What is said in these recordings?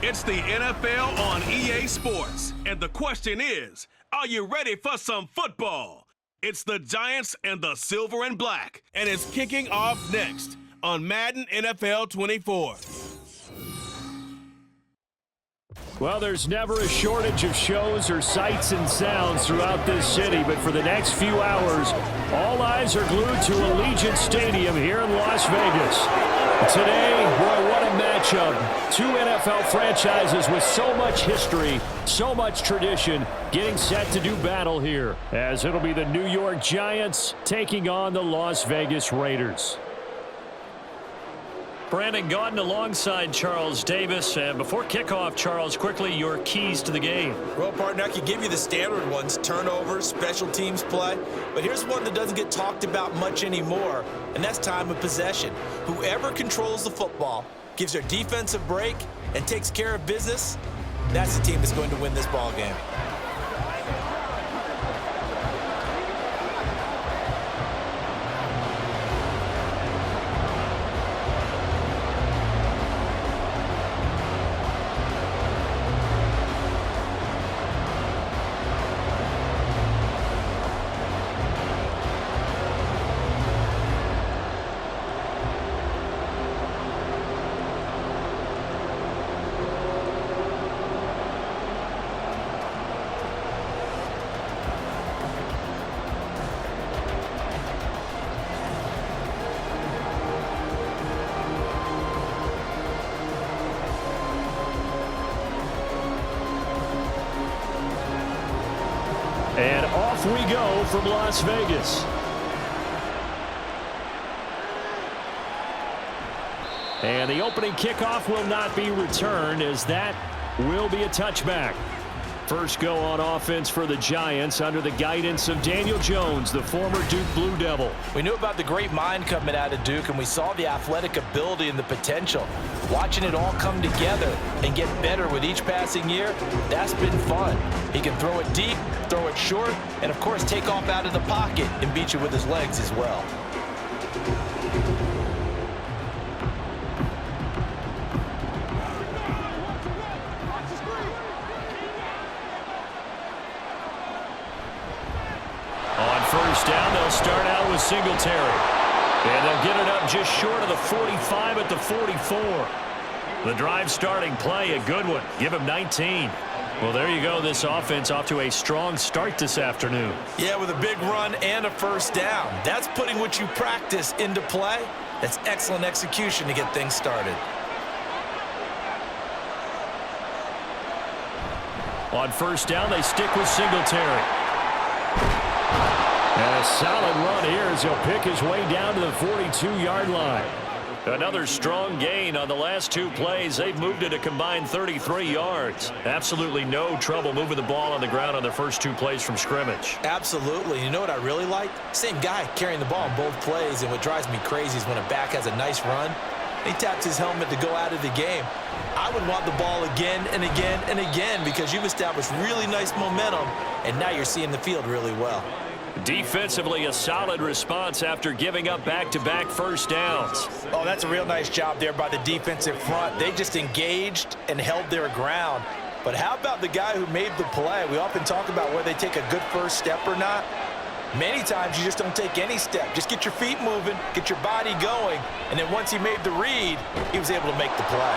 It's the NFL on EA Sports, and the question is, are you ready for some football? It's the Giants and the Silver and Black, and it's kicking off next on Madden NFL 24. Well, there's never a shortage of shows or sights and sounds throughout this city, but for the next few hours, all eyes are glued to Allegiant Stadium here in Las Vegas. Today, boy, what a matchup. Two NFL franchises with so much history, so much tradition, getting set to do battle here, as it'll be the New York Giants taking on the Las Vegas Raiders. Brandon Gaudin alongside Charles Davis. And before kickoff, Charles, quickly your keys to the game. Well, partner, I can give you the standard ones, turnovers, special teams play. But here's one that doesn't get talked about much anymore, and that's time of possession. Whoever controls the football, gives their defense a break, and takes care of business, that's the team that's going to win this ball game. And off we go from Las Vegas. And the opening kickoff will not be returned, as that will be a touchback. First go on offense for the Giants under the guidance of Daniel Jones, the former Duke Blue Devil. We knew about the great mind coming out of Duke, and we saw the athletic ability and the potential. Watching it all come together and get better with each passing year, that's been fun. He can throw it deep, throw it short, and of course take off out of the pocket and beat you with his legs as well. On first down, they'll start out with Singletary. And they'll get it up just short of the 45 at the 44. The drive starting play, a good one. Give him 19. Well, there you go. This offense off to a strong start this afternoon. Yeah, with a big run and a first down. That's putting what you practice into play. That's excellent execution to get things started. On first down, they stick with Singletary. And a solid run here as he'll pick his way down to the 42-yard line. Another strong gain on the last two plays. They've moved it a combined 33 yards. Absolutely no trouble moving the ball on the ground on their first two plays from scrimmage. Absolutely. You know what I really like? Same guy carrying the ball in both plays, and what drives me crazy is when a back has a nice run, he taps his helmet to go out of the game. I would want the ball again and again and again because you've established really nice momentum, and now you're seeing the field really well. Defensively, a solid response after giving up back-to-back first downs. Oh, that's a real nice job there by the defensive front. They just engaged and held their ground. But how about the guy who made the play? We often talk about whether they take a good first step or not. Many times you just don't take any step. Just get your feet moving, get your body going, and then once he made the read, he was able to make the play.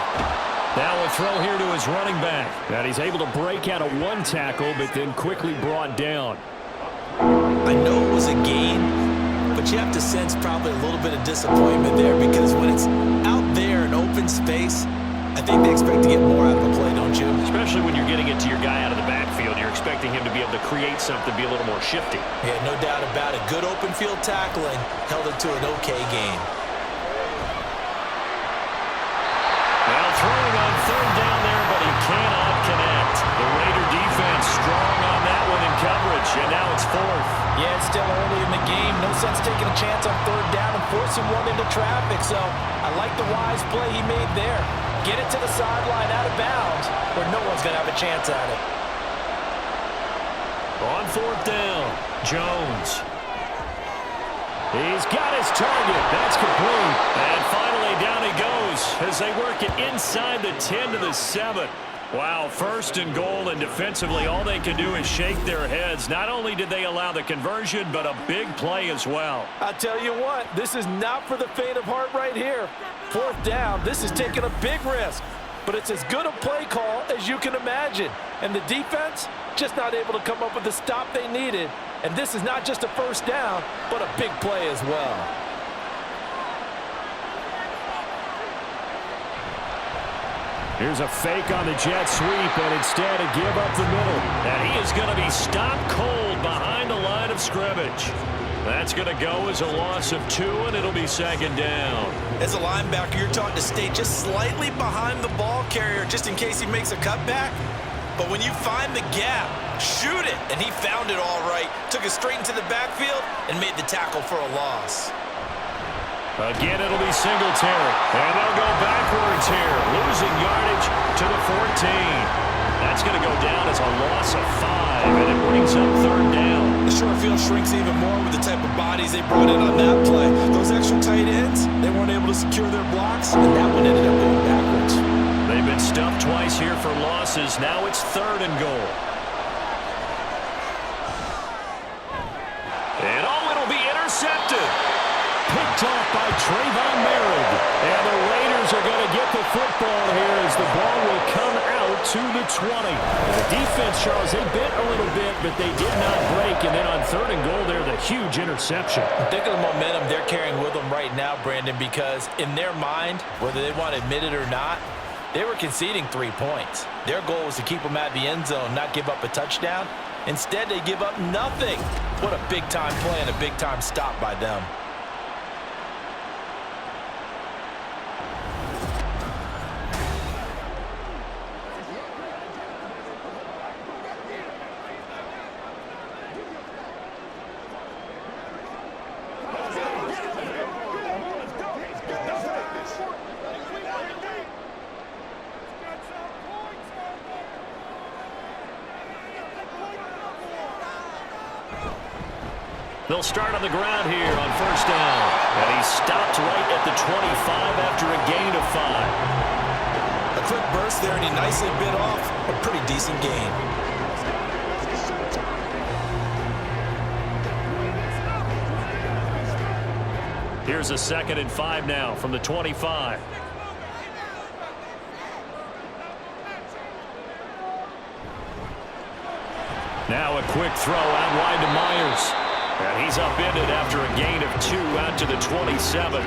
Now a throw here to his running back. And he's able to break out of one tackle, but then quickly brought down. I know it was a gain, but you have to sense probably a little bit of disappointment there because when it's out there in open space, I think they expect to get more out of the play, don't you? Especially when you're getting it to your guy out of the backfield. You're expecting him to be able to create something, be a little more shifty. Yeah, no doubt about it. Good open field tackling held it to an okay gain. Well, throwing on third down there, but he cannot connect. The Raider defense strong on that one in coverage, and now it's fourth. Yeah, it's still early in the game. No sense taking a chance on third down and forcing one into traffic. So I like the wise play he made there. Get it to the sideline out of bounds where no one's going to have a chance at it. On fourth down, Jones. He's got his target. That's complete. And finally down he goes as they work it inside the 10 to the 7. Wow, first and goal, and defensively all they can do is shake their heads. Not only did they allow the conversion, but a big play as well. I'll tell you what, this is not for the faint of heart right here. 4th down, this is taking a big risk. But it's as good a play call as you can imagine. And the defense just not able to come up with the stop they needed. And this is not just a first down, but a big play as well. Here's a fake on the jet sweep, and instead a give up the middle. And he is going to be stopped cold behind the line of scrimmage. That's going to go as a loss of 2, and it'll be 2nd down. As a linebacker, you're taught to stay just slightly behind the ball carrier just in case he makes a cutback. But when you find the gap, shoot it. And he found it all right. Took it straight into the backfield and made the tackle for a loss. Again, it'll be Singletary. And they'll go backwards here, losing yardage to the 14. That's going to go down as a loss of 5, and it brings up 3rd down. The short field shrinks even more with the type of bodies they brought in on that play. Those extra tight ends, they weren't able to secure their blocks, and that one ended up going backwards. They've been stuffed twice here for losses. Now it's 3rd and goal. And it'll be intercepted. Picked off by Trayvon Merritt. And the Raiders are going to get the football here as the ball will come out to the 20. The defense, Charles, they bit a little bit, but they did not break. And then on 3rd and goal there, the huge interception. Think of the momentum they're carrying with them right now, Brandon, because in their mind, whether they want to admit it or not, they were conceding 3 points. Their goal was to keep them at the end zone, not give up a touchdown. Instead, they give up nothing. What a big-time play and a big-time stop by them. They'll start on the ground here on 1st down. And he's stopped right at the 25 after a gain of 5. A quick burst there, and he nicely bit off a pretty decent gain. Here's a 2nd and 5 now from the 25. Now a quick throw out wide to Myers. And he's upended after a gain of 2 out to the 27.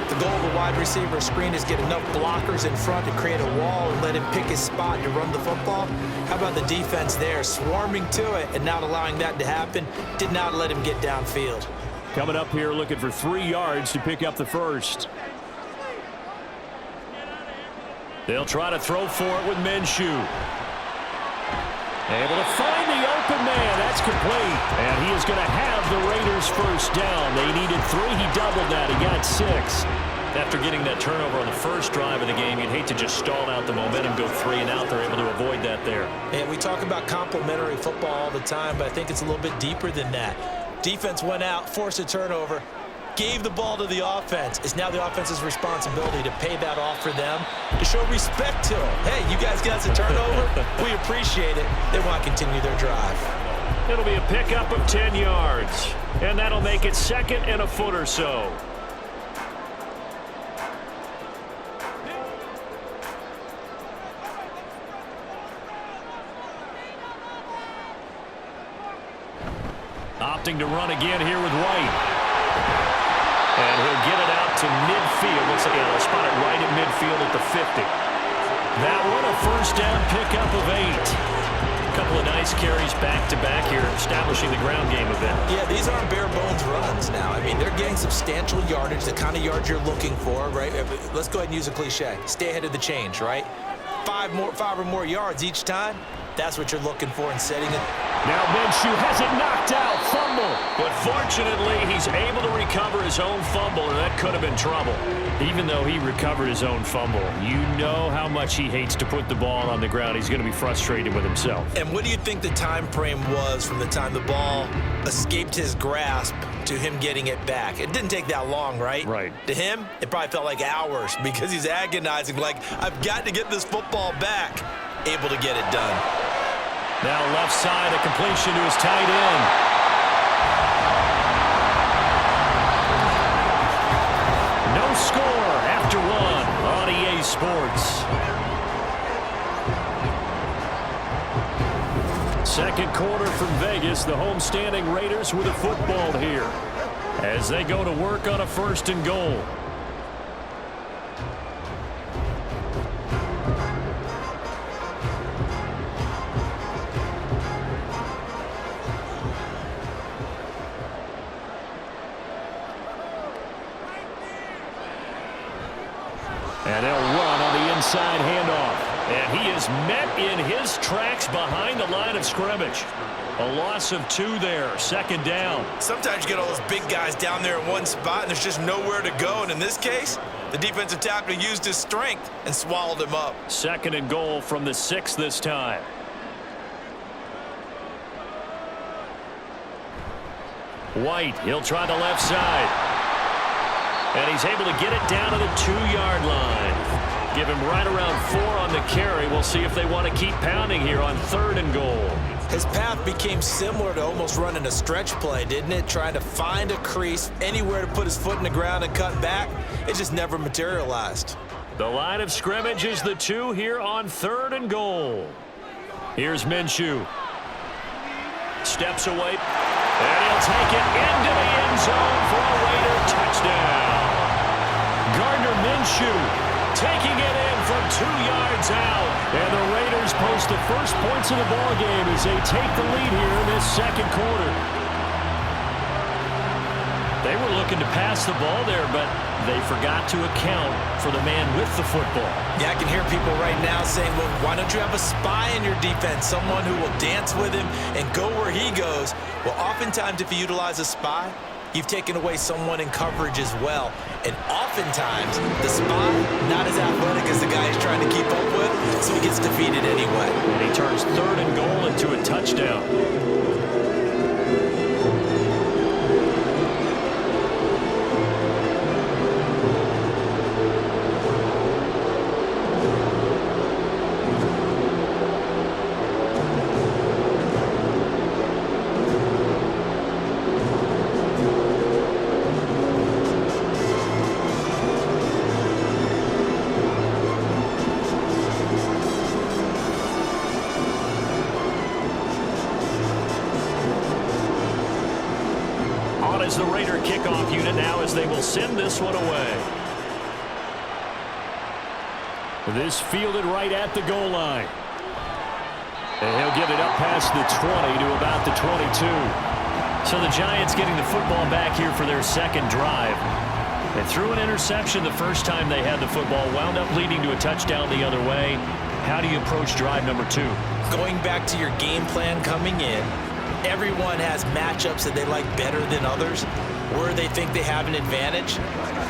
The goal of a wide receiver screen is get enough blockers in front to create a wall and let him pick his spot to run the football. How about the defense there, swarming to it and not allowing that to happen? Did not let him get downfield. Coming up here looking for 3 yards to pick up the first. They'll try to throw for it with Minshew. Able to find the open man. That's complete. And he is going to have the Raiders first down. They needed 3. He doubled that. He got 6. After getting that turnover on the first drive of the game, you'd hate to just stall out the momentum, go 3 and out. They're able to avoid that there. And we talk about complementary football all the time, but I think it's a little bit deeper than that. Defense went out, forced a turnover, gave the ball to the offense. It's now the offense's responsibility to pay that off for them, to show respect to them. Hey, you guys got a turnover? We appreciate it. They want to continue their drive. It'll be a pickup of 10 yards, and that'll make it 2nd and a foot or so. Opting to run again here with White. And he'll get it out to midfield. Looks like he'll spot it right at midfield at the 50. That one a first down pickup of 8. A couple of nice carries back-to-back here, establishing the ground game a bit. Yeah, these aren't bare-bones runs now. I mean, they're getting substantial yardage, the kind of yards you're looking for, right? Let's go ahead and use a cliche. Stay ahead of the change, right? 5 or more yards each time. That's what you're looking for in setting it. Now Minshew has it knocked out. Fumble. But fortunately, he's able to recover his own fumble, and that could have been trouble. Even though he recovered his own fumble, you know how much he hates to put the ball on the ground. He's going to be frustrated with himself. And what do you think the time frame was from the time the ball escaped his grasp to him getting it back? It didn't take that long, right? Right. To him, it probably felt like hours because he's agonizing, like, I've got to get this football back. Able to get it done. Now left side, a completion to his tight end. No score after one on EA Sports. Second quarter from Vegas, the homestanding Raiders with a football here as they go to work on a 1st and goal. And they'll run on the inside handoff. And he is met in his tracks behind the line of scrimmage. A loss of 2 there, 2nd down. Sometimes you get all those big guys down there in one spot, and there's just nowhere to go. And in this case, the defensive tackle used his strength and swallowed him up. 2nd and goal from the 6 this time. White, he'll try the left side. And he's able to get it down to the 2-yard line. Give him right around 4 on the carry. We'll see if they want to keep pounding here on 3rd and goal. His path became similar to almost running a stretch play, didn't it? Trying to find a crease, anywhere to put his foot in the ground and cut back. It just never materialized. The line of scrimmage is the 2 here on 3rd and goal. Here's Minshew. Steps away. And he'll take it into the end zone for a Raider touchdown. Gardner Minshew taking it in from 2 yards out. And the Raiders post the first points of the ballgame as they take the lead here in this 2nd quarter. They were looking to pass the ball there, but they forgot to account for the man with the football. Yeah, I can hear people right now saying, well, why don't you have a spy in your defense, someone who will dance with him and go where he goes? Well, oftentimes if you utilize a spy, you've taken away someone in coverage as well. And oftentimes, the spy, not as athletic as the guy he's trying to keep up with, so he gets defeated anyway. And he turns 3rd and goal into a touchdown. Is the Raider kickoff unit now as they will send this one away. This fielded right at the goal line. And he'll get it up past the 20 to about the 22. So the Giants getting the football back here for their 2nd drive. They threw an interception the first time they had the football, wound up leading to a touchdown the other way. How do you approach drive number 2? Going back to your game plan coming in, everyone has matchups that they like better than others, where they think they have an advantage.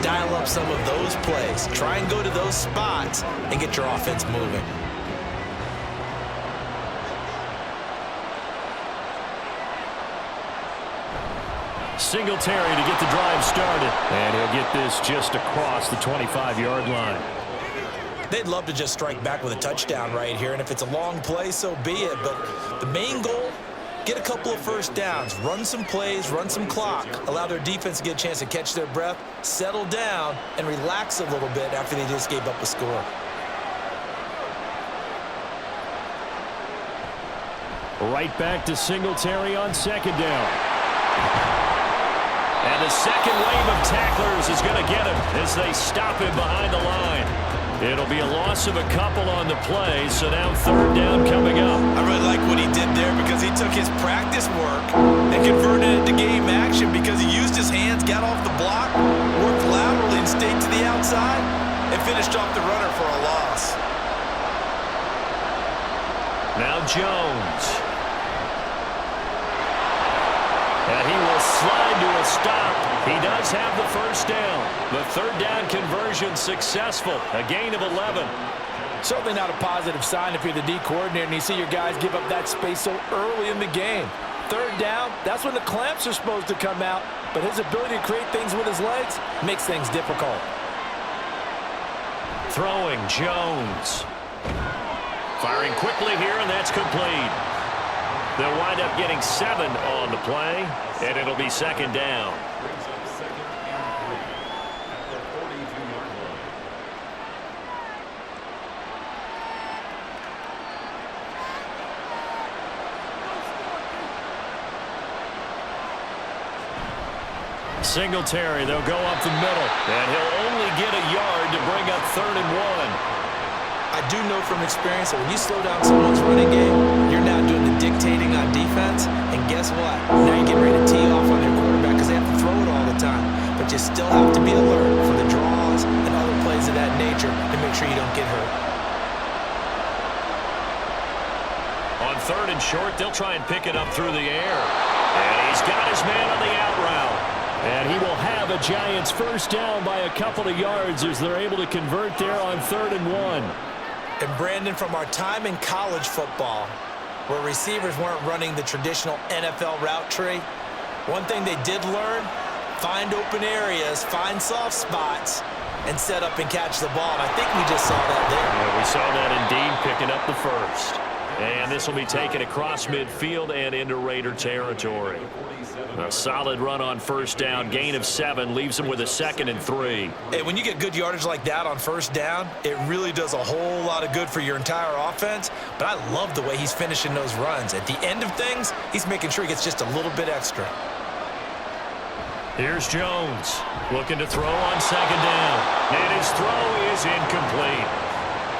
Dial up some of those plays. Try and go to those spots and get your offense moving. Singletary to get the drive started. And he'll get this just across the 25-yard line. They'd love to just strike back with a touchdown right here, and if it's a long play, so be it. But the main goal, get a couple of first downs, run some plays, run some clock, allow their defense to get a chance to catch their breath, settle down, and relax a little bit after they just gave up a score. Right back to Singletary on 2nd down. And the second wave of tacklers is going to get him as they stop him behind the line. It'll be a loss of a couple on the play, so now 3rd down coming up. I really like what he did there because he took his practice work and converted it to game action because he used his hands, got off the block, worked laterally and stayed to the outside, and finished off the runner for a loss. Now Jones. And he will slide to a stop. He does have the first down. The third down conversion successful. A gain of 11. Certainly not a positive sign if you're the D coordinator and you see your guys give up that space so early in the game. Third down, that's when the clamps are supposed to come out. But his ability to create things with his legs makes things difficult. Throwing Jones. Firing quickly here, and that's complete. They'll wind up getting 7 on the play, and it'll be second down. Singletary, they'll go up the middle, and he'll only get a yard to bring up 3rd and 1. I do know from experience that when you slow down someone's running game, you're now doing the dictating on defense, and guess what? Now you're getting ready to tee off on their quarterback because they have to throw it all the time. But you still have to be alert for the draws and other plays of that nature to make sure you don't get hurt. On 3rd and short, they'll try and pick it up through the air. And he's got his man on the out route. And he will have a Giants first down by a couple of yards as they're able to convert there on 3rd and 1. And Brandon, from our time in college football, where receivers weren't running the traditional NFL route tree, one thing they did learn, find open areas, find soft spots, and set up and catch the ball. And I think we just saw that there. Yeah, we saw that indeed, picking up the first. And this will be taken across midfield and into Raider territory. A solid run on first down, gain of 7, leaves them with a 2nd and 3. Hey, when you get good yardage like that on first down, it really does a whole lot of good for your entire offense. But I love the way he's finishing those runs. At the end of things, he's making sure he gets just a little bit extra. Here's Jones, looking to throw on 2nd down. And his throw is incomplete.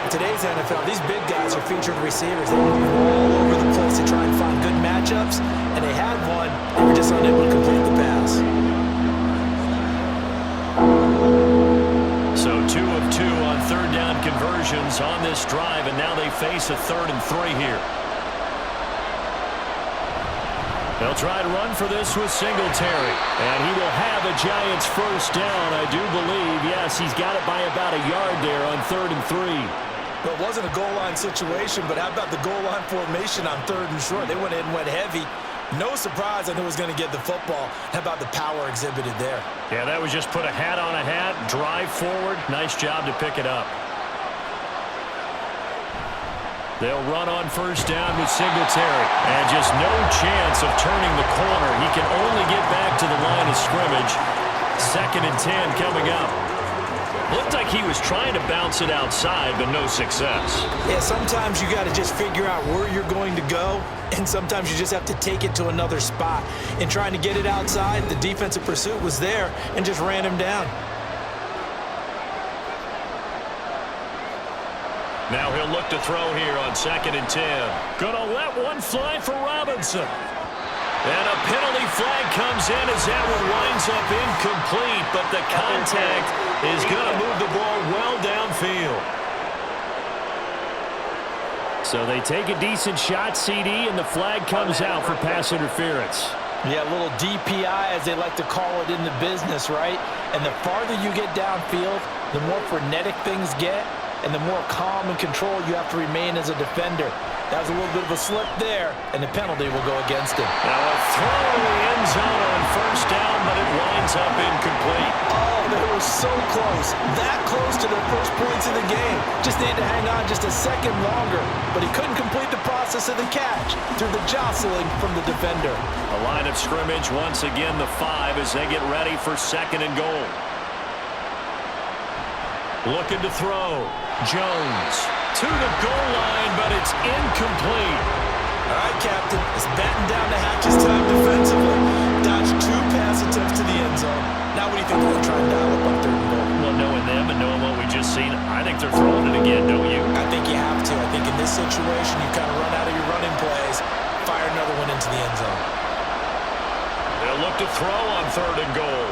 In today's NFL, these big guys are featured receivers. They move all over the place to try and find good matchups, and they had one. They were just unable to complete the pass. So 2 of 2 on 3rd down conversions on this drive, and now they face a 3rd and 3 here. They'll try to run for this with Singletary, and he will have a Giants first down, I do believe. Yes, he's got it by about a yard there on 3rd and 3. Well, it wasn't a goal line situation, but how about the goal line formation on 3rd and short? They went in and went heavy. No surprise on who was going to get the football. How about the power exhibited there? Yeah, that was just put a hat on a hat, drive forward. Nice job to pick it up. They'll run on first down with Singletary. And just no chance of turning the corner. He can only get back to the line of scrimmage. 2nd and 10 coming up. Looked like he was trying to bounce it outside, but no success. Yeah, sometimes you got to just figure out where you're going to go, and sometimes you just have to take it to another spot. In trying to get it outside, the defensive pursuit was there and just ran him down. Now he'll look to throw here on 2nd and 10. Gonna let one fly for Robinson. And a penalty flag comes in as that one winds up incomplete, but the contact is going to move the ball well downfield. So they take a decent shot, CD, and the flag comes out for pass interference. Yeah, a little DPI, as they like to call it in the business, right? And the farther you get downfield, the more frenetic things get, and the more calm and control you have to remain as a defender. That was a little bit of a slip there, and the penalty will go against him. Now a throw to the end zone on first down, but it winds up incomplete. Oh, they were so close. That close to their first points of the game. Just needed to hang on just a second longer, but he couldn't complete the process of the catch through the jostling from the defender. A line of scrimmage, once again the 5 as they get ready for 2nd and goal. Looking to throw. Jones to the goal line, but it's incomplete. All right, Captain. It's batten down the hatches time defensively. Dodged 2 pass attempts to the end zone. Now what do you think they're going to try and dial up on 3rd and goal? Well, knowing them and knowing what we just seen, I think they're throwing it again, don't you? I think you have to. I think in this situation, you kind of run out of your running plays, fire another one into the end zone. They'll look to throw on 3rd and goal.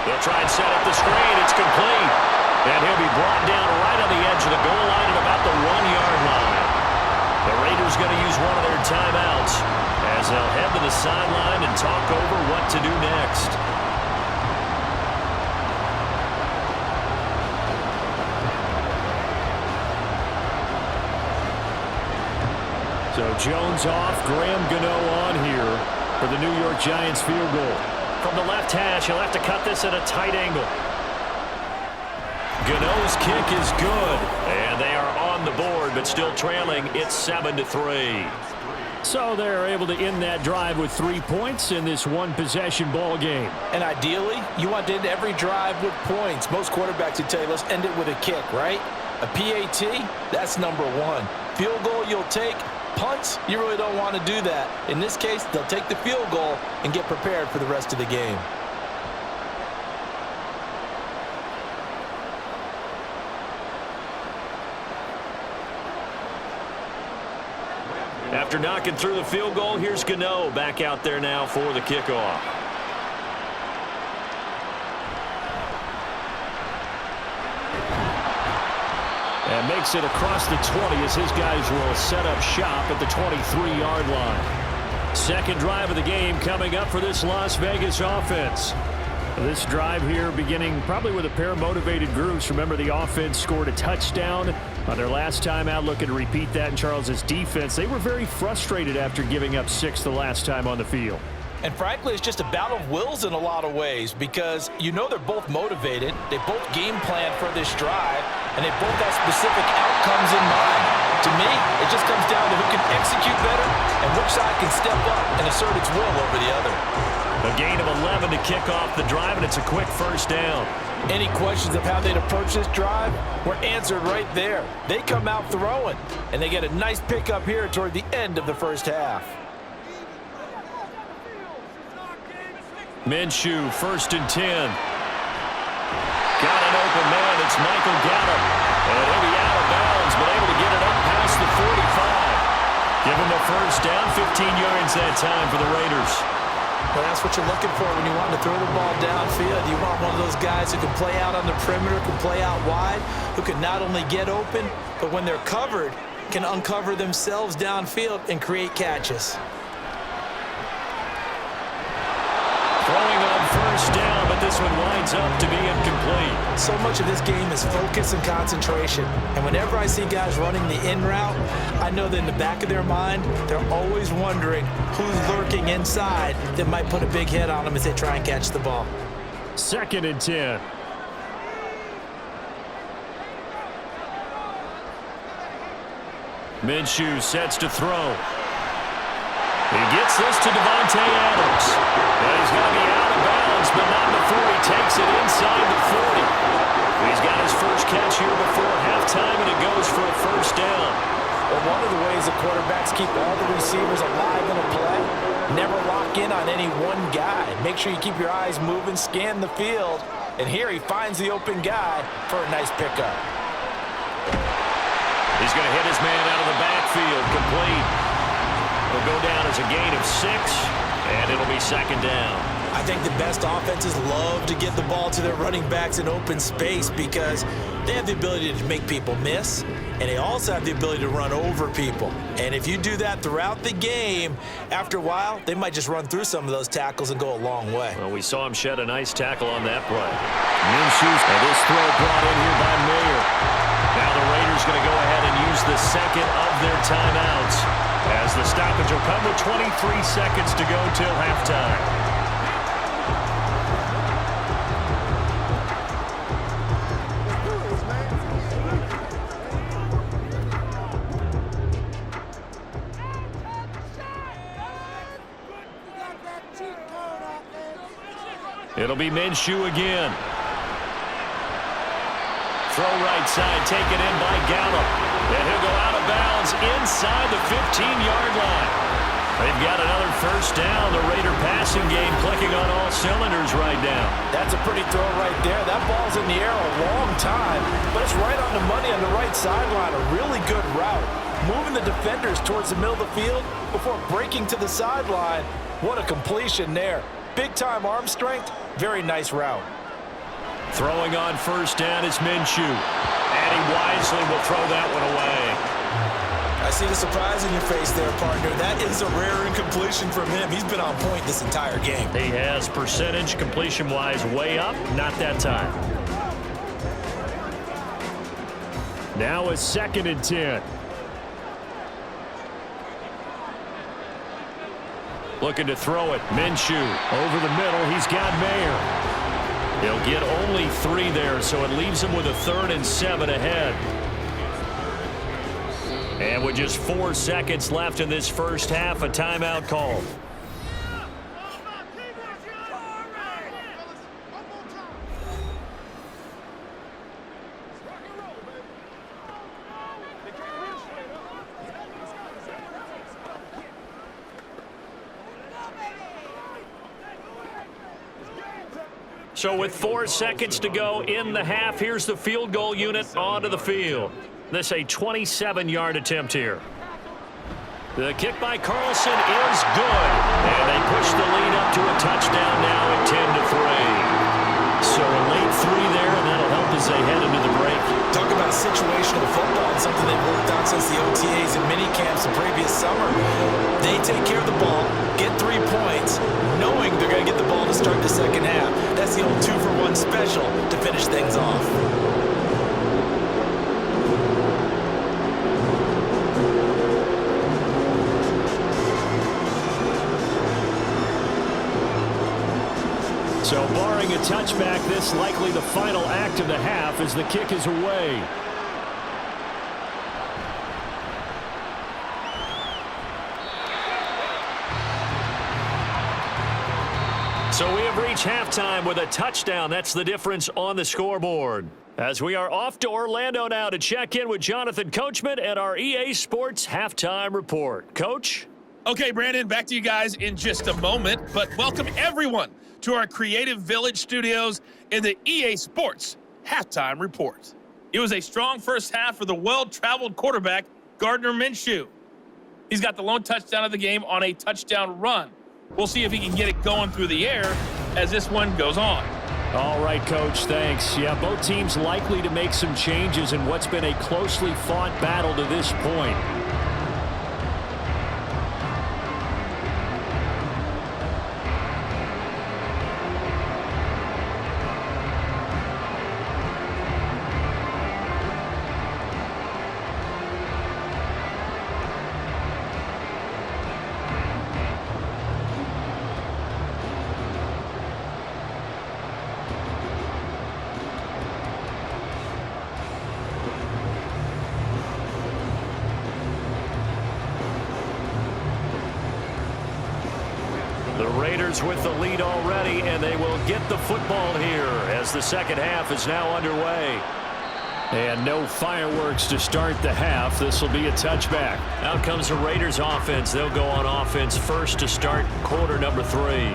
They'll try and set up the screen. It's complete. And he'll be brought down right on the edge of the goal line at about the 1-yard line. The Raiders Steelers going to use one of their timeouts as they'll head to the sideline and talk over what to do next. So Jones off, Graham Gano on here for the New York Giants field goal. From the left hash, he'll have to cut this at a tight angle. Gano's kick is good, and they are on the board, but still trailing. It's 7-3. So they're able to end that drive with 3 points in this one-possession ball game. And ideally, you want to end every drive with points. Most quarterbacks would tell you, let's end it with a kick, right? A PAT, that's number one. Field goal you'll take. Punts, you really don't want to do that. In this case, they'll take the field goal and get prepared for the rest of the game. After knocking through the field goal, here's Gano back out there now for the kickoff. And makes it across the 20 as his guys will set up shop at the 23-yard line. Second drive of the game coming up for this Las Vegas offense. This drive here beginning probably with a pair of motivated groups. Remember, the offense scored a touchdown on their last time out, looking to repeat that in Charles' defense. They were very frustrated after giving up 6 the last time on the field. And frankly, it's just a battle of wills in a lot of ways because you know they're both motivated. They both game plan for this drive, and they both have specific outcomes in mind. To me, it just comes down to who can execute better and which side can step up and assert its will over the other. A gain of 11 to kick off the drive, and it's a quick first down. Any questions of how they'd approach this drive were answered right there. They come out throwing, and they get a nice pickup here toward the end of the first half. Minshew, 1st and 10. Got an open man. It's Michael Gallup. And he'll be out of bounds, but able to get it up past the 45. Give him a first down, 15 yards that time for the Raiders. Well, that's what you're looking for when you want to throw the ball downfield. You want one of those guys who can play out on the perimeter, can play out wide, who can not only get open, but when they're covered, can uncover themselves downfield and create catches. Throwing on first down, but this one winds up to be incomplete. So much of this game is focus and concentration. And whenever I see guys running the in route, I know that in the back of their mind, they're always wondering who's lurking inside that might put a big hit on them as they try and catch the ball. 2nd and 10. Minshew sets to throw. He gets this to Devontae Adams. And he's going to be out of bounds, but not before he takes it inside the 40. He's got his first catch here before halftime, and it goes for a first down. Well, one of the ways the quarterbacks keep all the receivers alive in a play, never lock in on any one guy. Make sure you keep your eyes moving, scan the field, and here he finds the open guy for a nice pickup. He's going to hit his man out of the backfield, complete. It'll go down as a gain of 6, and it'll be 2nd down. I think the best offenses love to get the ball to their running backs in open space because they have the ability to make people miss, and they also have the ability to run over people. And if you do that throughout the game, after a while, they might just run through some of those tackles and go a long way. Well, we saw him shed a nice tackle on that play. Minshew, and this throw brought in here by Mayer. Now the Raiders going to go ahead and use the second of their timeouts, as the stoppage will come with 23 seconds to go till halftime. It'll be Minshew again. Throw right side, taken in by Gallup. And he'll go out of bounds inside the 15-yard line. They've got another first down. The Raider passing game clicking on all cylinders right now. That's a pretty throw right there. That ball's in the air a long time, but it's right on the money on the right sideline. A really good route. Moving the defenders towards the middle of the field before breaking to the sideline. What a completion there. Big-time arm strength. Very nice route. Throwing on first down is Minshew. And he wisely will throw that one away. I see the surprise in your face there, partner. That is a rare incompletion from him. He's been on point this entire game. He has percentage completion-wise way up, not that time. Now a 2nd and 10. Looking to throw it. Minshew over the middle. He's got Mayer. He'll get only 3 there, so it leaves him with a 3rd and 7 ahead. And with just 4 seconds left in this first half, a timeout called. So with 4 seconds to go in the half, here's the field goal unit onto the field. This a 27-yard attempt here. The kick by Carlson is good. And they push the lead up to a touchdown now at 10-3. So a late 3 there, and that'll help as they head into the break. Talk about situational football, something they've worked on since the OTAs and mini camps the previous summer. They take care of the ball, get 3 points, knowing they're going to get the ball to start the second half. That's the old 2-for-1 special to finish things off. So barring a touchback, this likely the final act of the half as the kick is away. So we have reached halftime with a touchdown. That's the difference on the scoreboard. As we are off to Orlando now to check in with Jonathan Coachman and our EA Sports Halftime Report. Coach? Okay, Brandon, back to you guys in just a moment, but welcome everyone to our Creative Village studios in the EA Sports Halftime Report. It was a strong first half for the well-traveled quarterback, Gardner Minshew. He's got the lone touchdown of the game on a touchdown run. We'll see if he can get it going through the air as this one goes on. All right, Coach, thanks. Yeah, both teams likely to make some changes in what's been a closely fought battle to this point. The Raiders with the lead already, and they will get the football here as the second half is now underway. And no fireworks to start the half. This will be a touchback. Out comes the Raiders offense. They'll go on offense first to start quarter number 3.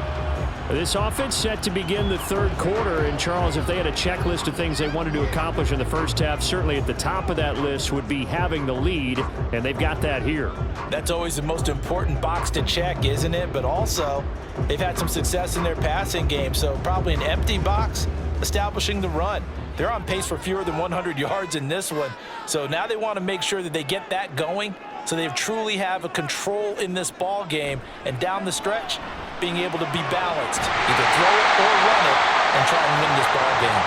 This offense set to begin the third quarter. And, Charles, if they had a checklist of things they wanted to accomplish in the first half, certainly at the top of that list would be having the lead, and they've got that here. That's always the most important box to check, isn't it? But also, they've had some success in their passing game, so probably an empty box, establishing the run. They're on pace for fewer than 100 yards in this one, so now they want to make sure that they get that going so they truly have a control in this ball game, and down the stretch, being able to be balanced, either throw it or run it, and try and win this ball game.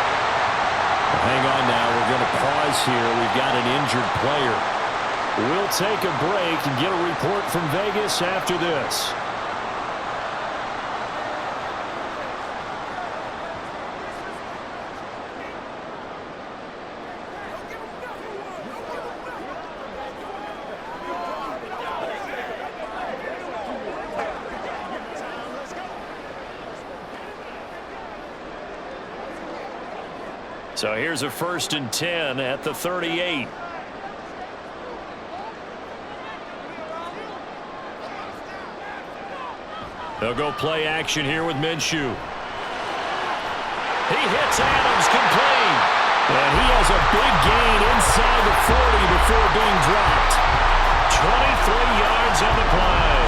Hang on now, we're going to pause here. We've got an injured player. We'll take a break and get a report from Vegas after this. So here's a 1st and 10 at the 38. They'll go play action here with Minshew. He hits Adams complete. And he has a big gain inside the 40 before being dropped. 23 yards on the play.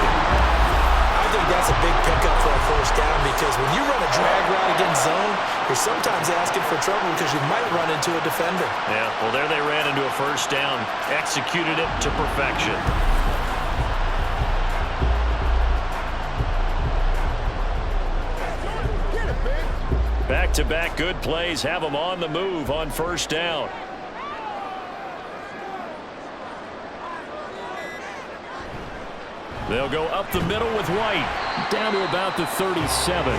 I think that's a big pickup for a first down because when you run a drag route against zone, you're sometimes asking for trouble because you might run into a defender. Yeah, well, there they ran into a first down, executed it to perfection. Back-to-back good plays have them on the move on first down. They'll go up the middle with White, down to about the 37.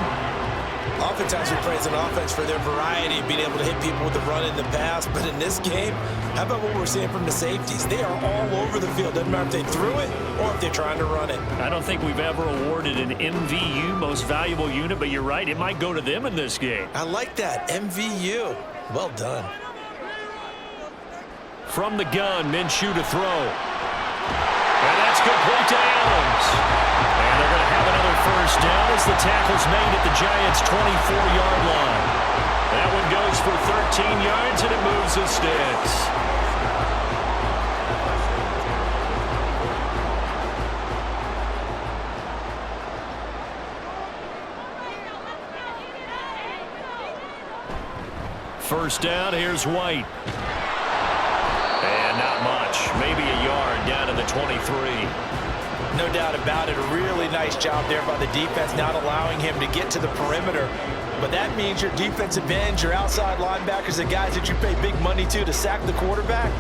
Oftentimes we praise an offense for their variety, being able to hit people with the run and the pass. But in this game, how about what we're seeing from the safeties? They are all over the field. Doesn't matter if they threw it or if they're trying to run it. I don't think we've ever awarded an MVU, most valuable unit, but you're right, it might go to them in this game. I like that, MVU. Well done. From the gun, Minshew to throw. And that's complete to Adams. And they're going to have another first down as the tackle's made at the Giants' 24-yard line. That one goes for 13 yards, and it moves the sticks. First down, here's White. And not much, maybe a yard down to the 23. No doubt about it. A really nice job there by the defense, not allowing him to get to the perimeter. But that means your defensive ends, your outside linebackers, the guys that you pay big money to sack the quarterback,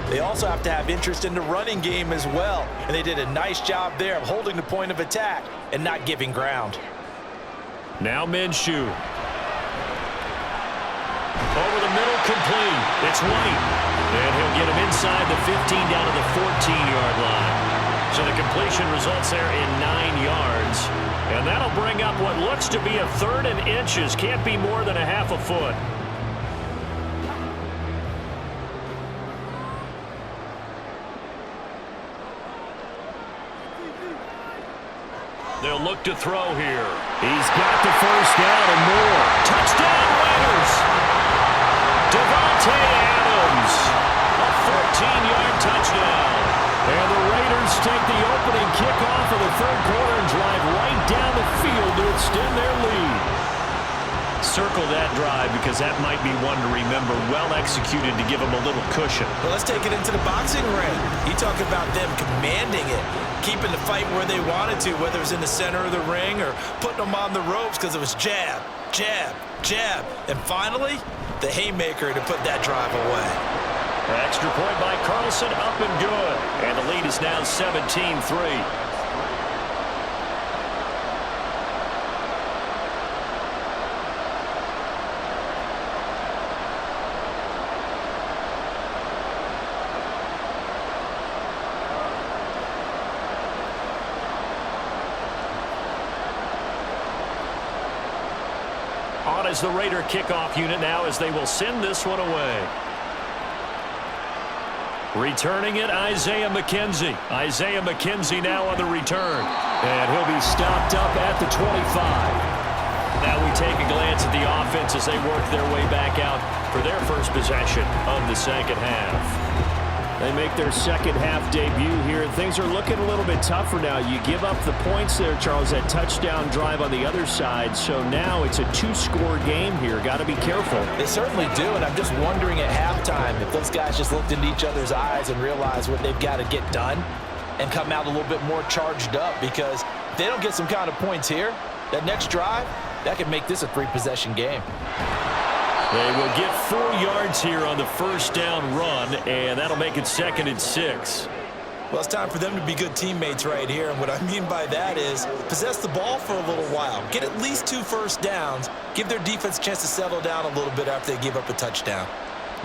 they also have to have interest in the running game as well. And they did a nice job there of holding the point of attack and not giving ground. Now Minshew. Over the middle, complete. It's White. And he'll get him inside the 15 down to the 14-yard line. So the completion results there in 9 yards. And that'll bring up what looks to be a 3rd and inches. Can't be more than a half a foot. They'll look to throw here. He's got the first down and more. Touchdown, Raiders! Devontae Adams, a 14-yard touchdown. And the Raiders take the opening kickoff of the 3rd quarter and drive right down the field to extend their lead. Circle that drive because that might be one to remember. Well executed to give them a little cushion. Well, let's take it into the boxing ring. You talk about them commanding it, keeping the fight where they wanted to, whether it was in the center of the ring or putting them on the ropes because it was jab, jab, jab. And finally, the haymaker to put that drive away. Extra point by Carlson, up and good. And the lead is now 17-3. On as the Raider kickoff unit now as they will send this one away. Returning it, Isaiah McKenzie. Isaiah McKenzie now on the return. And he'll be stopped up at the 25. Now we take a glance at the offense as they work their way back out for their first possession of the second half. They make their second half debut here. Things are looking a little bit tougher now. You give up the points there, Charles, that touchdown drive on the other side. So now it's a 2-score game here. Got to be careful. They certainly do, and I'm just wondering at halftime if those guys just looked into each other's eyes and realized what they've got to get done and come out a little bit more charged up, because if they don't get some kind of points here, that next drive, that could make this a 3-possession game. They will get 4 yards here on the first down run, and that'll make it 2nd and 6. Well, it's time for them to be good teammates right here, and what I mean by that is possess the ball for a little while. Get at least 2 first downs. Give their defense a chance to settle down a little bit after they give up a touchdown.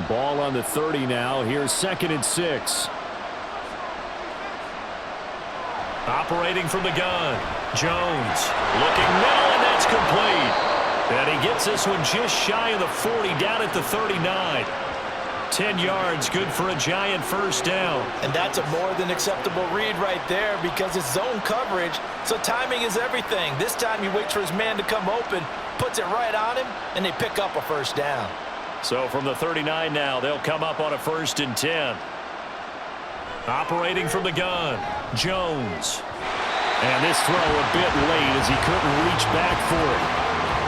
Ball on the 30 now. Here's 2nd and 6. Operating from the gun. Jones looking middle, and that's complete. And he gets this one just shy of the 40, down at the 39. 10 yards, good for a Giant first down. And that's a more than acceptable read right there, because it's zone coverage, so timing is everything. This time he waits for his man to come open, puts it right on him, and they pick up a first down. So from the 39 now, they'll come up on a 1st and 10. Operating from the gun, Jones. And this throw a bit late as he couldn't reach back for it.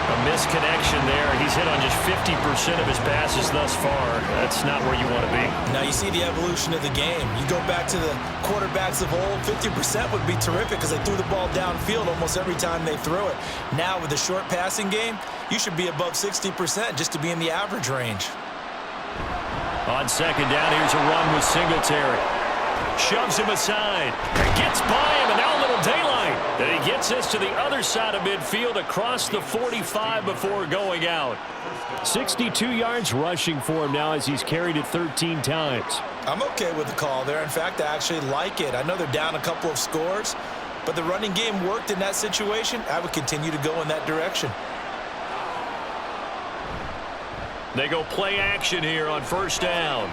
A misconnection there. He's hit on just 50% of his passes thus far. That's not where you want to be. Now you see the evolution of the game. You go back to the quarterbacks of old, 50% would be terrific because they threw the ball downfield almost every time they threw it. Now with the short passing game, you should be above 60% just to be in the average range. On second down, here's a run with Singletary. Shoves him aside. Gets by him, and now a little daylight. And he gets this to the other side of midfield across the 45 before going out. 62 yards rushing for him now as he's carried it 13 times. I'm okay with the call there. In fact, I actually like it. I know they're down a couple of scores, but the running game worked in that situation. I would continue to go in that direction. They go play action here on first down.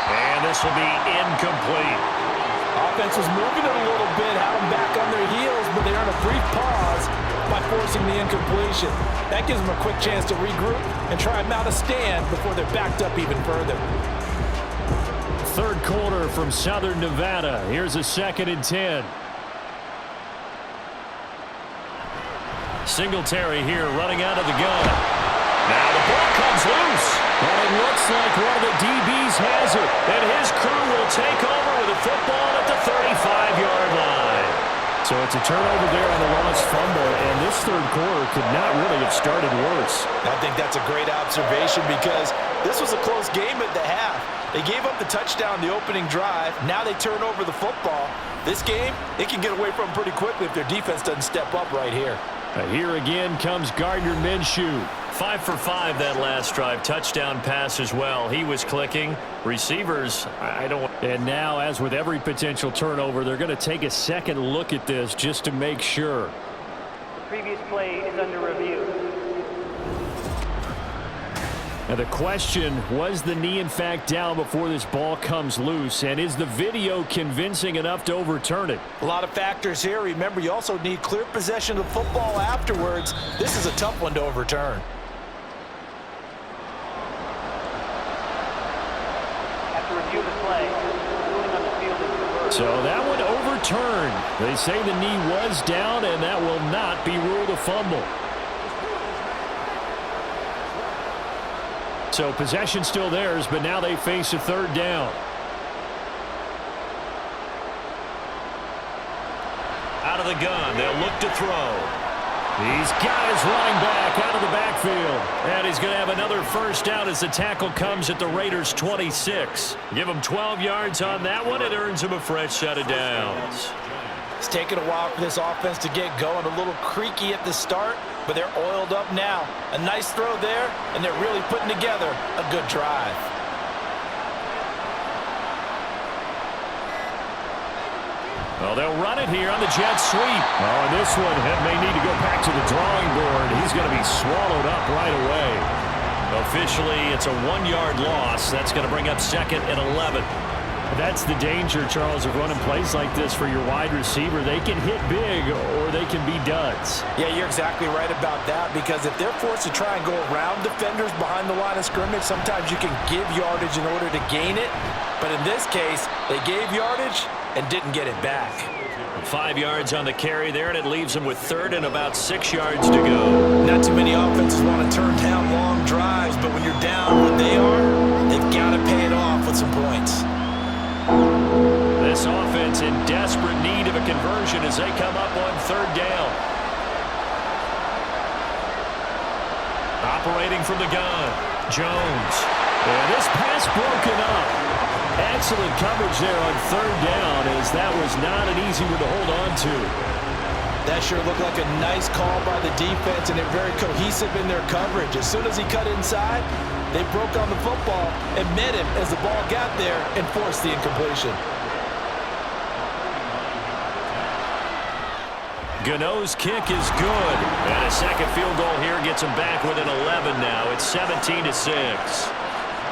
And this will be incomplete. Offense was moving it a little bit, had them back on their heels, but they earned a brief pause by forcing the incompletion. That gives them a quick chance to regroup and try and mount a stand before they're backed up even further. Third quarter from Southern Nevada. Here's a 2nd and 10. Singletary here running out of the gun. Now the ball comes loose. And it looks like one of the DBs has it. And his crew will take over with a football at the 35-yard line. So it's a turnover there on the lost fumble. And this third quarter could not really have started worse. I think that's a great observation because this was a close game at the half. They gave up the touchdown the opening drive. Now they turn over the football. This game, they can get away from pretty quickly if their defense doesn't step up right here. Here again comes Gardner Minshew. 5 for 5 that last drive. Touchdown pass as well. He was clicking. Receivers, I don't. And now, as with every potential turnover, they're going to take a second look at this just to make sure. The previous play is under review. Now the question, was the knee in fact down before this ball comes loose? And is the video convincing enough to overturn it? A lot of factors here. Remember, you also need clear possession of the football afterwards. This is a tough one to overturn. After review of the play, ruling on the field is reversed. So that one overturned. They say the knee was down, and that will not be ruled a fumble. So possession still theirs, but now they face a third down. Out of the gun, they'll look to throw. He's got his running back out of the backfield. And he's going to have another first down as the tackle comes at the Raiders' 26. Give him 12 yards on that one. It earns him a fresh set of downs. It's taken a while for this offense to get going. A little creaky at the start, but they're oiled up now. A nice throw there, and they're really putting together a good drive. Well, they'll run it here on the jet sweep. Oh, and this one may need to go back to the drawing board. He's going to be swallowed up right away. Officially, it's a 1-yard loss. That's going to bring up 2nd and 11. That's the danger, Charles, of running plays like this for your wide receiver. They can hit big or they can be duds. Yeah, you're exactly right about that because if they're forced to try and go around defenders behind the line of scrimmage, sometimes you can give yardage in order to gain it. But in this case, they gave yardage and didn't get it back. 5 yards on the carry there, and it leaves them with 3rd and about 6 yards to go. Not too many offenses want to turn down long drives, but when you're down what they are, they've got to pay it off with some points. This offense in desperate need of a conversion as they come up on 3rd down. Operating from the gun, Jones. And this pass broken up. Excellent coverage there on 3rd down as that was not an easy one to hold on to. That sure looked like a nice call by the defense, and they're very cohesive in their coverage. As soon as he cut inside, they broke on the football and met him as the ball got there and forced the incompletion. Gano's kick is good. And a second field goal here gets him back within 11 now. It's 17-6.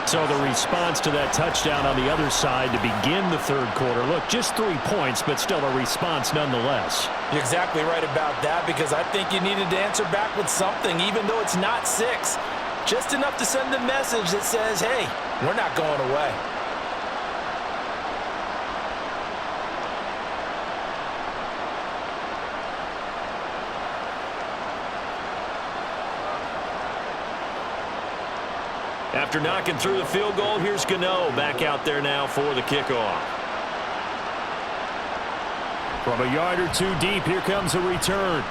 So the response to that touchdown on the other side to begin the 3rd quarter. Look, just 3 points, but still a response nonetheless. You're exactly right about that because I think you needed to answer back with something, even though it's not 6. Just enough to send a message that says, hey, we're not going away. After knocking through the field goal, here's Gano back out there now for the kickoff. From a yard or two deep, here comes a return.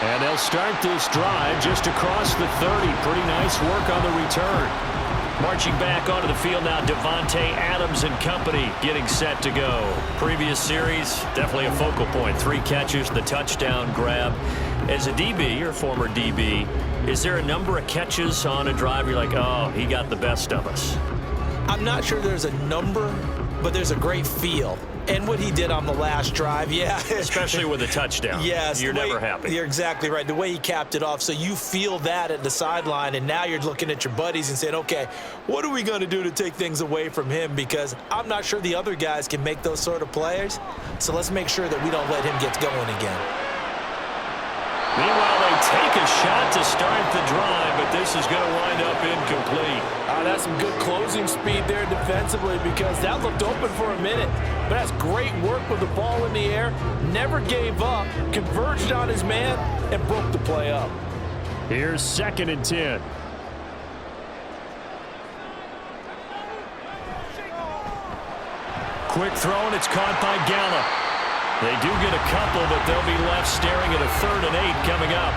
And they'll start this drive just across the 30. Pretty nice work on the return. Marching back onto the field now, Devontae Adams and company getting set to go. Previous series, definitely a focal point. 3 catches, the touchdown grab. As a DB, or former DB, is there a number of catches on a drive you're like, oh, he got the best of us? I'm not sure there's a number, but there's a great feel. And what he did on the last drive, yeah. Especially with a touchdown. Yes. You're never happy. You're exactly right. The way he capped it off. So you feel that at the sideline, and now you're looking at your buddies and saying, okay, what are we going to do to take things away from him? Because I'm not sure the other guys can make those sort of plays. So let's make sure that we don't let him get going again. Meanwhile, they take a shot to start the drive, but this is going to wind up incomplete. That's some good closing speed there defensively, because that looked open for a minute. But that's great work with the ball in the air. Never gave up, converged on his man, and broke the play up. Here's 2nd and 10. Quick throw, and it's caught by Gallup. They do get a couple, but they'll be left staring at a 3rd and 8 coming up.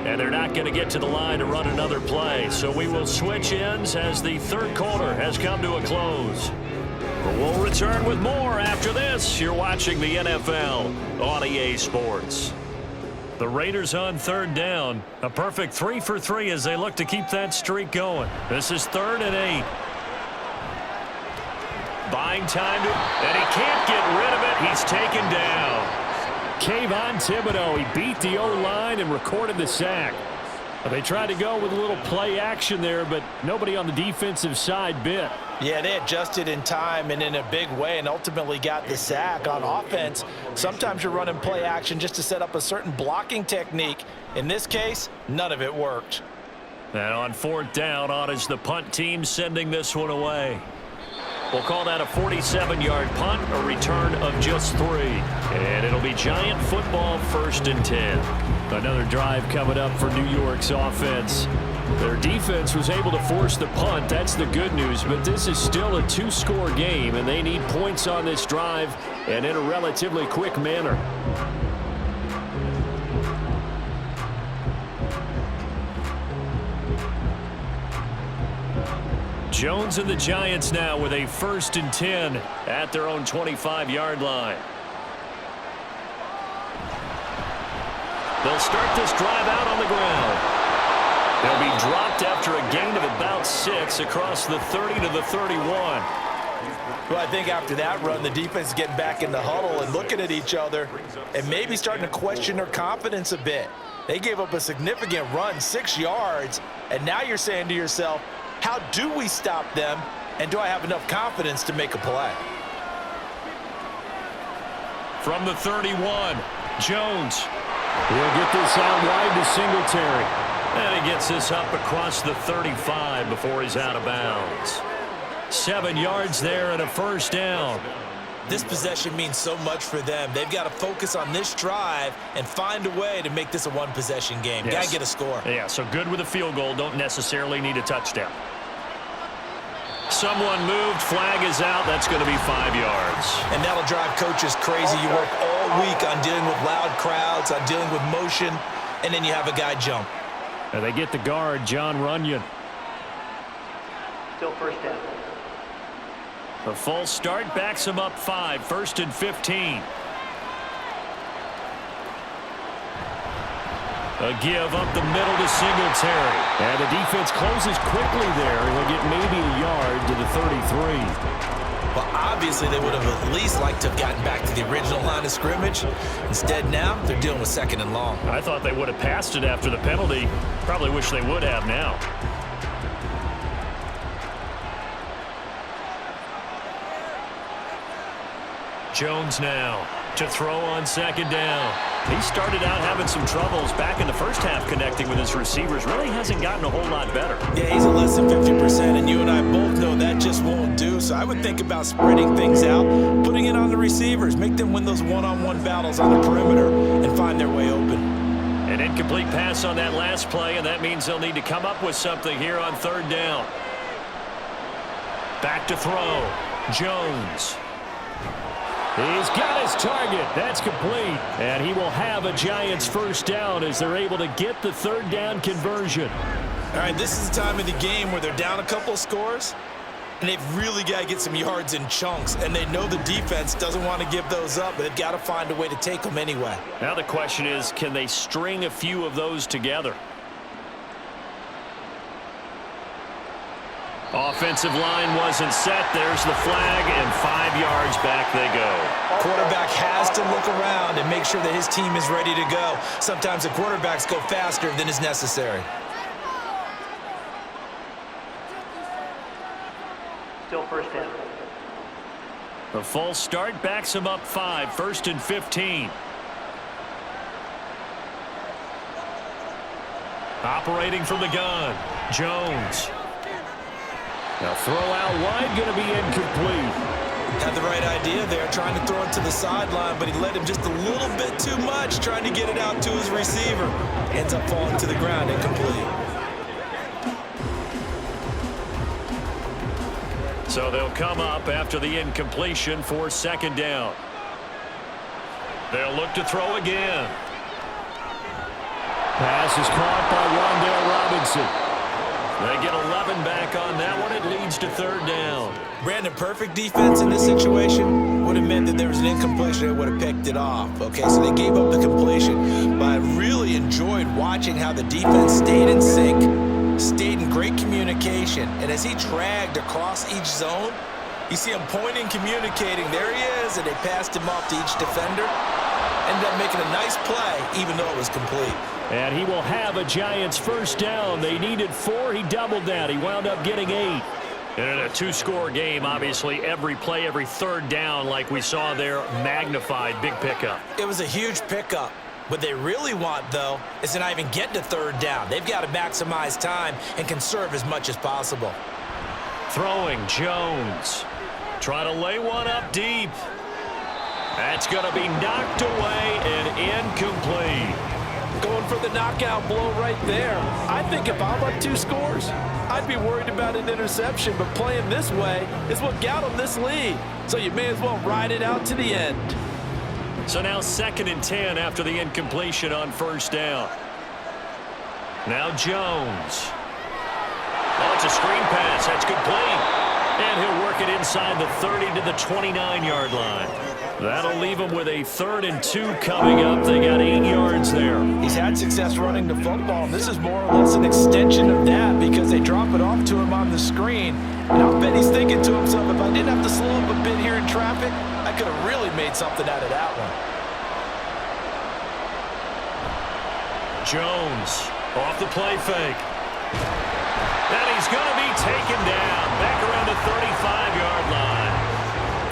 And they're not going to get to the line to run another play. So we will switch ends as the 3rd quarter has come to a close. But we'll return with more after this. You're watching the NFL on EA Sports. The Raiders on 3rd down. A perfect 3 for 3 as they look to keep that streak going. This is 3rd and 8. Buying time and he can't get rid of it. He's taken down. Kayvon Thibodeau, he beat the O-line and recorded the sack. They tried to go with a little play action there, but nobody on the defensive side bit. Yeah, they adjusted in time and in a big way and ultimately got the sack. On offense, sometimes you're running play action just to set up a certain blocking technique. In this case, none of it worked. And on 4th down, on is the punt team sending this one away. We'll call that a 47-yard punt, a return of just 3. And it'll be Giant football, 1st and 10. Another drive coming up for New York's offense. Their defense was able to force the punt. That's the good news. But this is still a 2-score game, and they need points on this drive and in a relatively quick manner. Jones and the Giants now with a 1st and 10 at their own 25-yard line. They'll start this drive out on the ground. They'll be dropped after a gain of about 6 across the 30 to the 31. Well, I think after that run, the defense is getting back in the huddle and looking at each other and maybe starting to question their confidence a bit. They gave up a significant run, 6 yards, and now you're saying to yourself, how do we stop them, and do I have enough confidence to make a play? From the 31, Jones. He'll get this out wide to Singletary. And he gets this up across the 35 before he's out of bounds. 7 yards there and a 1st down. This possession means so much for them. They've got to focus on this drive and find a way to make this a one-possession game. Yes. Got to get a score. Yeah, so good with a field goal. Don't necessarily need a touchdown. Someone moved. Flag is out. That's going to be 5 yards. And that'll drive coaches crazy. You work all week on dealing with loud crowds, on dealing with motion, and then you have a guy jump. And they get the guard, John Runyon. Still 1st down. The false start backs him up 5. 1st and 15. A give up the middle to Singletary. And the defense closes quickly there. He'll get maybe a yard to the 33. Well, obviously they would have at least liked to have gotten back to the original line of scrimmage. Instead now, they're dealing with 2nd and long. I thought they would have passed it after the penalty. Probably wish they would have now. Jones now. to throw on second down. He started out having some troubles back in the first half connecting with his receivers. Really hasn't gotten a whole lot better. Yeah, he's at less than 50%, and you and I both know that just won't do. So I would think about spreading things out, putting it on the receivers, make them win those one-on-one battles on the perimeter and find their way open. An incomplete pass on that last play, and that means they'll need to come up with something here on third down. Back to throw. Jones. He's got his target. That's complete. And he will have a Giants first down as they're able to get the third down conversion. All right, this is the time of the game where they're down a couple of scores, and they've really got to get some yards in chunks, and they know the defense doesn't want to give those up, but they've got to find a way to take them anyway. Now the question is, can they string a few of those together? Offensive line wasn't set. There's the flag, and 5 yards back they go. Quarterback has to look around and make sure that his team is ready to go. Sometimes the quarterbacks go faster than is necessary. Still first down. The false start backs him up 5, 1st and 15. Operating from the gun, Jones. Now throw out wide, going to be incomplete. Had the right idea there, trying to throw it to the sideline, but he led him just a little bit too much, trying to get it out to his receiver. Ends up falling to the ground, incomplete. So they'll come up after the incompletion for second down. They'll look to throw again. Pass is caught by Rondale Robinson. They get 11 back on that one. It leads to third down. Brandon, perfect defense in this situation would have meant that there was an incompletion. They would have picked it off. Okay, so they gave up the completion, but I really enjoyed watching how the defense stayed in sync, stayed in great communication, and as he dragged across each zone, you see him pointing, communicating. There he is, and they passed him off to each defender. Ended up making a nice play, even though it was complete. And he will have a Giants first down. They needed 4. He doubled that. He wound up getting 8. And in a 2-score game, obviously, every play, every third down, like we saw there, magnified. Big pickup. It was a huge pickup. What they really want, though, is to not even get to third down. They've got to maximize time and conserve as much as possible. Throwing, Jones. Try to lay one up deep. That's going to be knocked away and incomplete. Going for the knockout blow right there. I think if I'm up 2 scores, I'd be worried about an interception, but playing this way is what got them this lead. So you may as well ride it out to the end. So now 2nd and 10 after the incompletion on first down. Now Jones. Oh, it's a screen pass. That's complete. And he'll work it inside the 30 to the 29-yard line. That'll leave him with a 3rd and 2 coming up. They got 8 yards there. He's had success running the football, and this is more or less an extension of that because they drop it off to him on the screen. And I'll bet he's thinking to himself, if I didn't have to slow up a bit here in traffic, I could have really made something out of that one. Jones off the play fake. And he's going to be taken down back around the 35-yard line.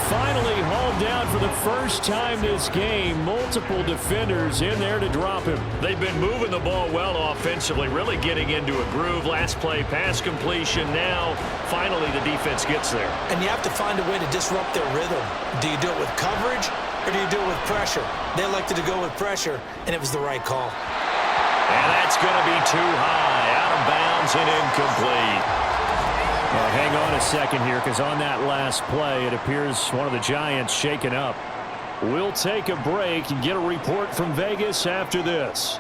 Finally hauled down for the first time this game. Multiple defenders in there to drop him. They've been moving the ball well offensively, really getting into a groove. Last play, pass completion. Now, finally, the defense gets there. And you have to find a way to disrupt their rhythm. Do you do it with coverage, or do you do it with pressure? They elected to go with pressure, and it was the right call. And that's going to be too high. Out of bounds and incomplete. Well, hang on a second here, because on that last play, it appears one of the Giants shaken up. We'll take a break and get a report from Vegas after this.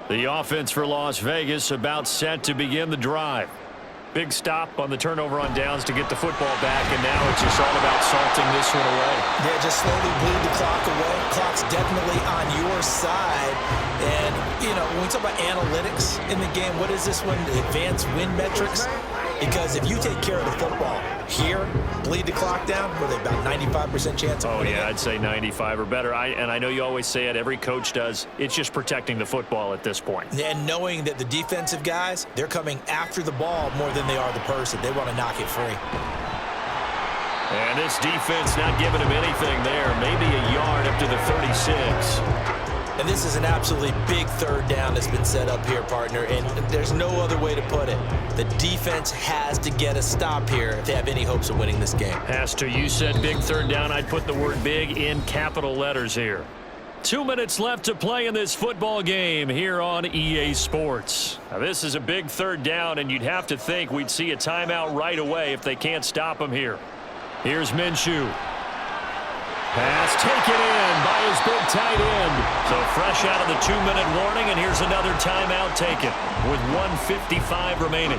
The offense for Las Vegas about set to begin the drive. Big stop on the turnover on downs to get the football back, and now it's just all about salting this one away. Yeah, just slowly bleed the clock away. Clock's definitely on your side. And, you know, when we talk about analytics in the game, what is this one? Advanced win metrics? Because if you take care of the football here, bleed the clock down, where they about 95% chance of winning it? I'd say 95 or better. And I know you always say it, every coach does. It's just protecting the football at this point. And knowing that the defensive guys, they're coming after the ball more than they are the person. They want to knock it free. And this defense not giving him anything there. Maybe a yard up to the 36. And this is an absolutely big third down that's been set up here, partner, and there's no other way to put it. The defense has to get a stop here if they have any hopes of winning this game. Has to. You said big third down. I'd put the word big in capital letters here. 2 minutes left to play in this football game here on EA Sports. Now, this is a big third down, and you'd have to think we'd see a timeout right away if they can't stop him here. Here's Minshew. Pass taken in by his big tight end. So fresh out of the 2-minute warning, and here's another timeout taken with 1:55 remaining.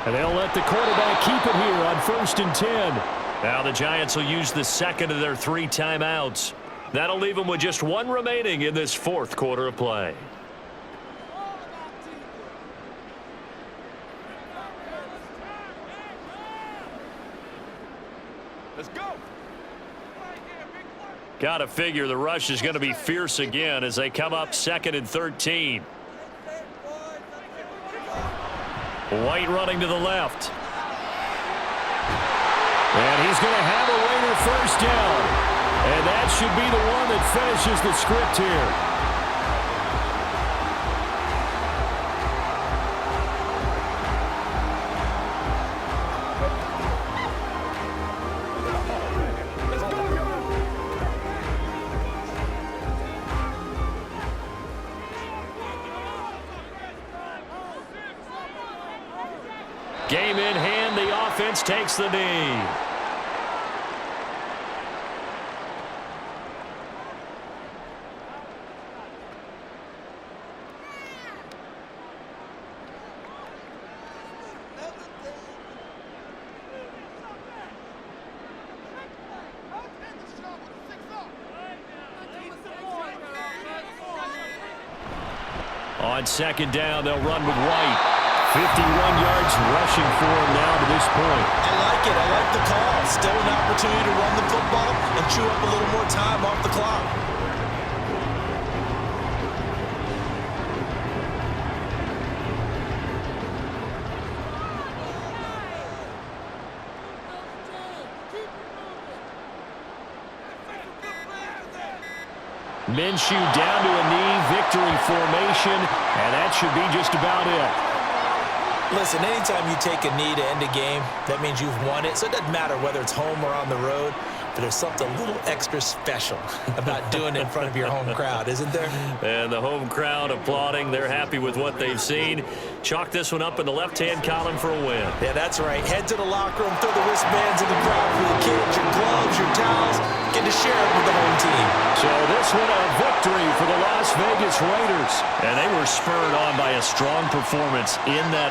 And they'll let the quarterback keep it here on 1st and 10. Now the Giants will use the second of their 3 timeouts. That'll leave them with just 1 remaining in this 4th quarter of play. Let's go. Got to figure the rush is going to be fierce again as they come up 2nd and 13. White running to the left. And he's going to have a Raider first down. And that should be the one that finishes the script here. Game in hand, the offense takes the knee. On 2nd down, they'll run with White. 51 yards rushing for him now to this point. I like it. I like the call. Still an opportunity to run the football and chew up a little more time off the clock. Minshew down to a knee, victory formation, and that should be just about it. Listen, anytime you take a knee to end a game, that means you've won it. So it doesn't matter whether it's home or on the road, but there's something a little extra special about doing it in front of your home crowd, isn't there? And the home crowd applauding. They're happy with what they've seen. Chalk this one up in the left-hand column for a win. Yeah, that's right. Head to the locker room, throw the wristbands in the crowd for the kids, your gloves, your towels. Get to share it with the home team. So this one a victory for the Las Vegas Raiders. And they were spurred on by a strong performance in that